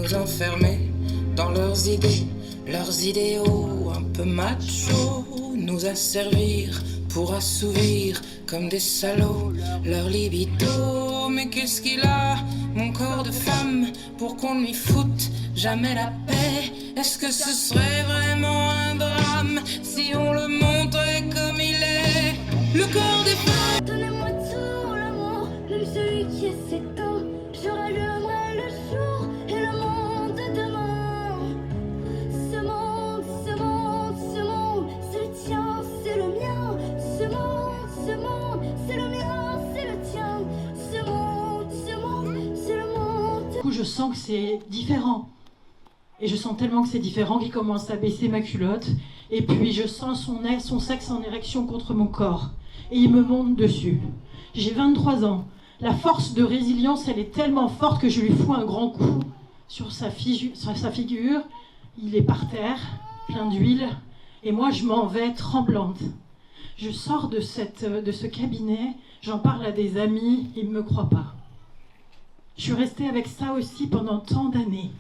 nous enfermer dans leurs idées, leurs idéaux un peu machos, nous asservir pour assouvir comme des salauds leur libido. Mais qu'est-ce qu'il a, mon corps de femme, pour qu'on lui foute jamais la paix? Est-ce que ce serait vraiment un drame si on le montrait comme il est, le corps des femmes? Donnez-moi tout l'amour, même celui qui est s'éteint. Je rallumerai le jour et le monde de demain. Ce monde, ce monde, ce monde, c'est le tien, c'est le mien. Ce monde, c'est le mien, c'est le tien. Ce monde, c'est le monde. Du coup, je sens que c'est différent. Et je sens tellement que c'est différent qu'il commence à baisser ma culotte. Et puis je sens son sexe en érection contre mon corps. Et il me monte dessus. J'ai 23 ans. La force de résilience, elle est tellement forte que je lui fous un grand coup sur sa figure. Il est par terre, plein d'huile. Et moi, je m'en vais tremblante. Je sors de ce cabinet, j'en parle à des amis, ils ne me croient pas. Je suis restée avec ça aussi pendant tant d'années.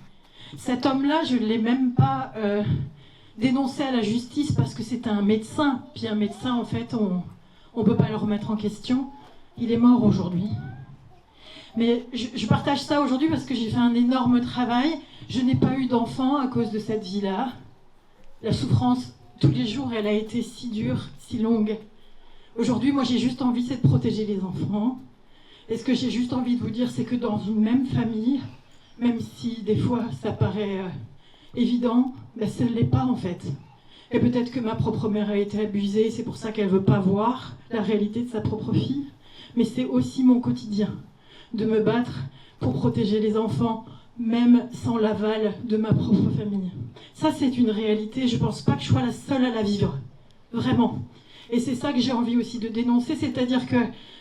Cet homme-là, je ne l'ai même pas dénoncé à la justice parce que c'était un médecin. Puis un médecin, en fait, on ne peut pas le remettre en question. Il est mort aujourd'hui. Mais je partage ça aujourd'hui parce que j'ai fait un énorme travail. Je n'ai pas eu d'enfant à cause de cette vie-là. La souffrance, tous les jours, elle a été si dure, si longue. Aujourd'hui, moi, j'ai juste envie, c'est de protéger les enfants. Et ce que j'ai juste envie de vous dire, c'est que dans une même famille, même si des fois ça paraît évident, ben ça ne l'est pas en fait. Et peut-être que ma propre mère a été abusée, c'est pour ça qu'elle ne veut pas voir la réalité de sa propre fille. Mais c'est aussi mon quotidien, de me battre pour protéger les enfants, même sans l'aval de ma propre famille. Ça, c'est une réalité, je ne pense pas que je sois la seule à la vivre. Vraiment. Et c'est ça que j'ai envie aussi de dénoncer, c'est-à-dire que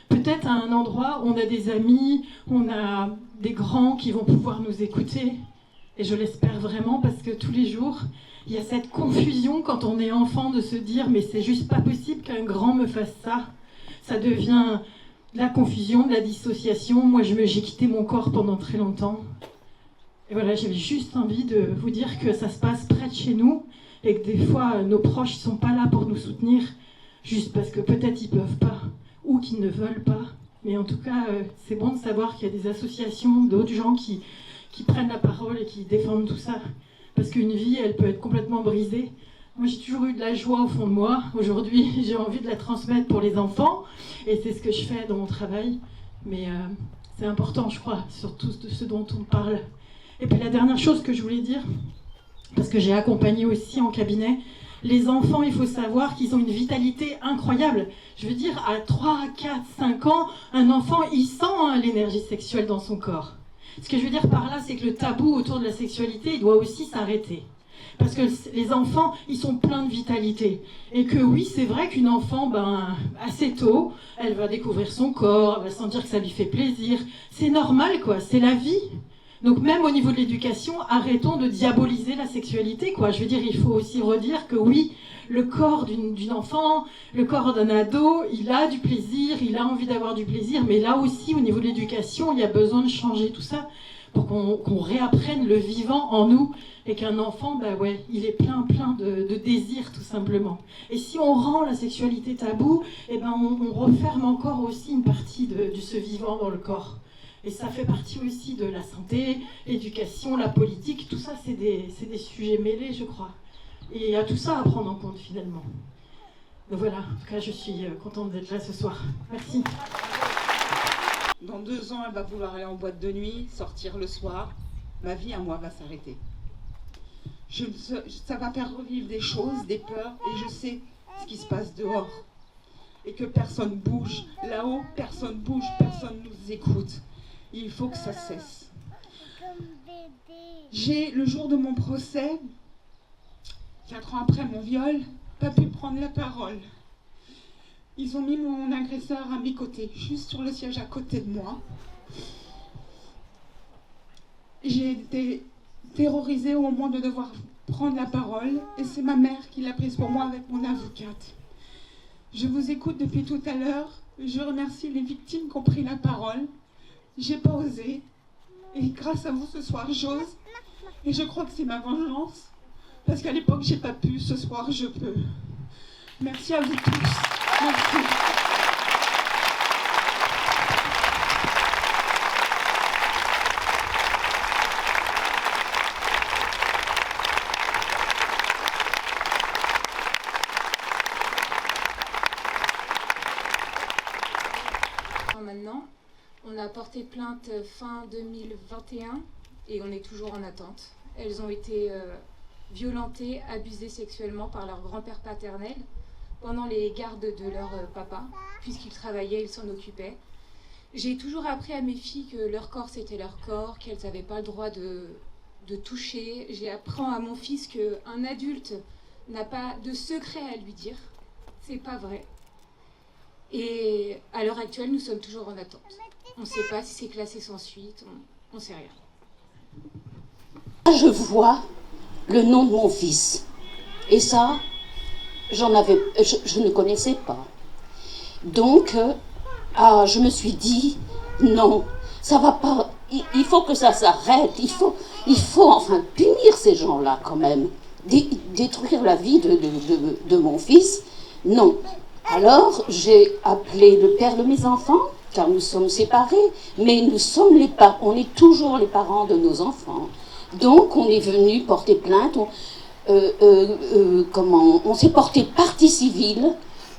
peut-être à un endroit, on a des amis, on a des grands qui vont pouvoir nous écouter. Et je l'espère vraiment parce que tous les jours, il y a cette confusion quand on est enfant de se dire « mais c'est juste pas possible qu'un grand me fasse ça ». Ça devient de la confusion, de la dissociation. Moi, j'ai quitté mon corps pendant très longtemps. Et voilà, j'avais juste envie de vous dire que ça se passe près de chez nous et que des fois, nos proches ne sont pas là pour nous soutenir juste parce que peut-être ils peuvent pas ou qu'ils ne veulent pas. Mais en tout cas, c'est bon de savoir qu'il y a des associations, d'autres gens qui prennent la parole et qui défendent tout ça. Parce qu'une vie, elle peut être complètement brisée. Moi, j'ai toujours eu de la joie au fond de moi. Aujourd'hui, j'ai envie de la transmettre pour les enfants. Et c'est ce que je fais dans mon travail. Mais c'est important, je crois, surtout de ce dont on parle. Et puis la dernière chose que je voulais dire, parce que j'ai accompagné aussi en cabinet, les enfants, il faut savoir qu'ils ont une vitalité incroyable. Je veux dire, à 3, 4, 5 ans, un enfant, il sent l'énergie sexuelle dans son corps. Ce que je veux dire par là, c'est que le tabou autour de la sexualité, il doit aussi s'arrêter. Parce que les enfants, ils sont pleins de vitalité. Et que oui, c'est vrai qu'une enfant, assez tôt, elle va découvrir son corps, elle va sentir que ça lui fait plaisir. C'est normal, quoi, c'est la vie. Donc même au niveau de l'éducation, arrêtons de diaboliser la sexualité, quoi. Je veux dire, il faut aussi redire que oui, le corps d'une enfant, le corps d'un ado, il a du plaisir, il a envie d'avoir du plaisir, mais là aussi, au niveau de l'éducation, il y a besoin de changer tout ça pour qu'on réapprenne le vivant en nous et qu'un enfant, il est plein de désirs tout simplement. Et si on rend la sexualité tabou, on referme encore aussi une partie de ce vivant dans le corps. Et ça fait partie aussi de la santé, l'éducation, la politique, tout ça c'est des sujets mêlés, je crois. Et il y a tout ça à prendre en compte finalement. Donc voilà, en tout cas je suis contente d'être là ce soir. Merci. Dans 2 ans, elle va vouloir aller en boîte de nuit, sortir le soir. Ma vie à moi va s'arrêter. Ça va faire revivre des choses, des peurs, et je sais ce qui se passe dehors. Et que personne bouge. Là-haut, personne bouge, personne nous écoute. Il faut que ça cesse. J'ai, le jour de mon procès, 4 ans après mon viol, pas pu prendre la parole. Ils ont mis mon agresseur à mes côtés, juste sur le siège à côté de moi. J'ai été terrorisée au moment de devoir prendre la parole, et c'est ma mère qui l'a prise pour moi avec mon avocate. Je vous écoute depuis tout à l'heure, je remercie les victimes qui ont pris la parole. J'ai pas osé, et grâce à vous ce soir, j'ose. Et je crois que c'est ma vengeance. Parce qu'à l'époque, j'ai pas pu. Ce soir, je peux. Merci à vous tous. Merci. Maintenant, on a porté plainte fin 2021 et on est toujours en attente. Elles ont été violentées, abusées sexuellement par leur grand-père paternel pendant les gardes de leur papa, puisqu'ils travaillaient, ils s'en occupaient. J'ai toujours appris à mes filles que leur corps c'était leur corps, qu'elles n'avaient pas le droit de toucher. J'apprends à mon fils qu'un adulte n'a pas de secret à lui dire. C'est pas vrai. Et à l'heure actuelle, nous sommes toujours en attente. On ne sait pas si c'est classé sans suite, on ne sait rien. Je vois le nom de mon fils. Et ça, je ne connaissais pas. Donc, je me suis dit, non, ça va pas, il faut que ça s'arrête, il faut enfin punir ces gens-là quand même. Détruire la vie de mon fils, non. Alors, j'ai appelé le père de mes enfants, car nous sommes séparés, mais nous sommes on est toujours les parents de nos enfants. Donc, on est venu porter plainte, on s'est porté partie civile,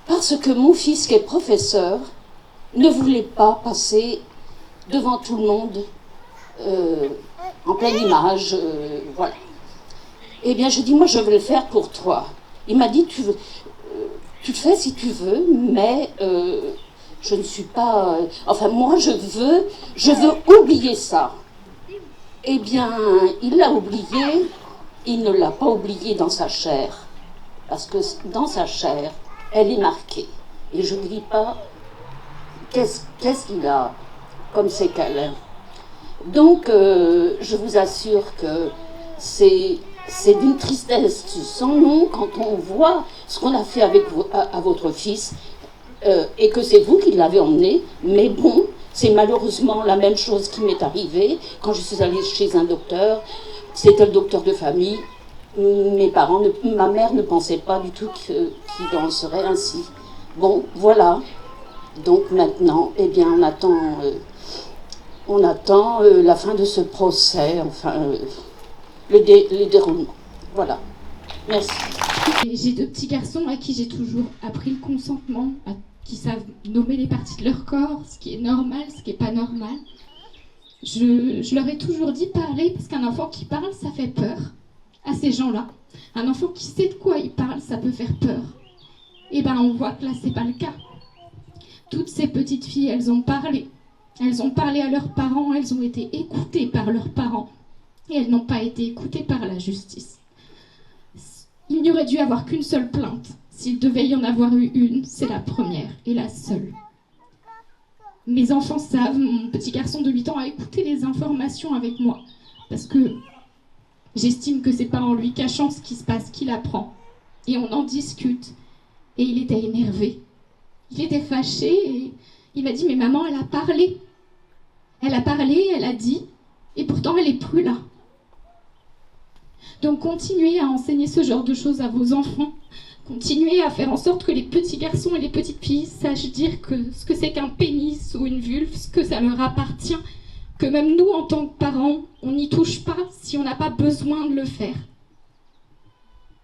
parce que mon fils, qui est professeur, ne voulait pas passer devant tout le monde, en pleine image, voilà. Eh bien, je dis, moi, je vais le faire pour toi. Il m'a dit, tu le fais si tu veux, mais je ne suis pas... enfin, moi, je veux oublier ça. Eh bien, il l'a oublié, il ne l'a pas oublié dans sa chair. Parce que dans sa chair, elle est marquée. Et je ne dis pas qu'est-ce qu'il a comme séquelles. Donc, je vous assure que c'est d'une tristesse sans nom quand on voit ce qu'on a fait à votre fils et que c'est vous qui l'avez emmené. Mais bon, c'est malheureusement la même chose qui m'est arrivée quand je suis allée chez un docteur. C'était le docteur de famille. Ma mère ne pensait pas du tout qu'il en serait ainsi. Bon, voilà. Donc maintenant, eh bien, on attend la fin de ce procès, enfin... le déroulement. Voilà. Merci. J'ai 2 petits garçons à qui j'ai toujours appris le consentement, qui savent nommer les parties de leur corps, ce qui est normal, ce qui n'est pas normal. Je leur ai toujours dit parler, parce qu'un enfant qui parle, ça fait peur à ces gens-là. Un enfant qui sait de quoi il parle, ça peut faire peur. Et bien on voit que là, c'est pas le cas. Toutes ces petites filles, elles ont parlé. Elles ont parlé à leurs parents, elles ont été écoutées par leurs parents. Et elles n'ont pas été écoutées par la justice. Il n'y aurait dû avoir qu'une seule plainte. S'il devait y en avoir eu une, c'est la première et la seule. Mes enfants savent, mon petit garçon de 8 ans a écouté les informations avec moi. Parce que j'estime que c'est pas en lui cachant ce qui se passe qu'il apprend. Et on en discute. Et il était énervé. Il était fâché et il m'a dit « Mais maman, elle a parlé. Elle a parlé, elle a dit, et pourtant elle n'est plus là. » Donc continuez à enseigner ce genre de choses à vos enfants. Continuez à faire en sorte que les petits garçons et les petites filles sachent dire ce que c'est qu'un pénis ou une vulve, ce que ça leur appartient. Que même nous, en tant que parents, on n'y touche pas si on n'a pas besoin de le faire.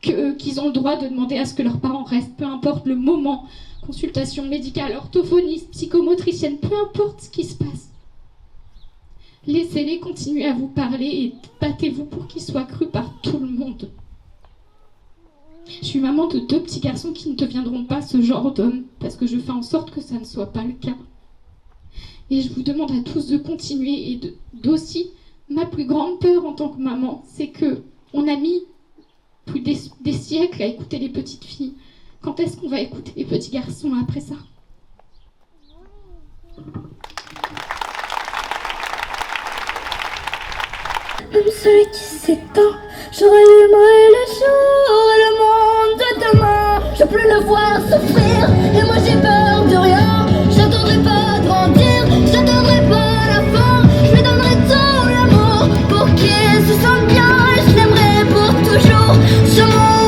Qu'ils ont le droit de demander à ce que leurs parents restent, peu importe le moment, consultation médicale, orthophoniste, psychomotricienne, peu importe ce qui se passe. Laissez-les continuer à vous parler et battez-vous pour qu'ils soient crus par tout le monde. Je suis maman de 2 petits garçons qui ne deviendront pas ce genre d'hommes, parce que je fais en sorte que ça ne soit pas le cas. Et je vous demande à tous de continuer et d'aussi, ma plus grande peur en tant que maman, c'est que on a mis plus des siècles à écouter les petites filles. Quand est-ce qu'on va écouter les petits garçons après ça ? Comme celui qui s'étend, je rallumerai le jour et le monde de demain. Je peux le voir souffrir et moi j'ai peur de rien. J'attendrai pas grandir, j'attendrai pas la fin. Je lui donnerai tout l'amour pour qu'il se sente bien. Ce monde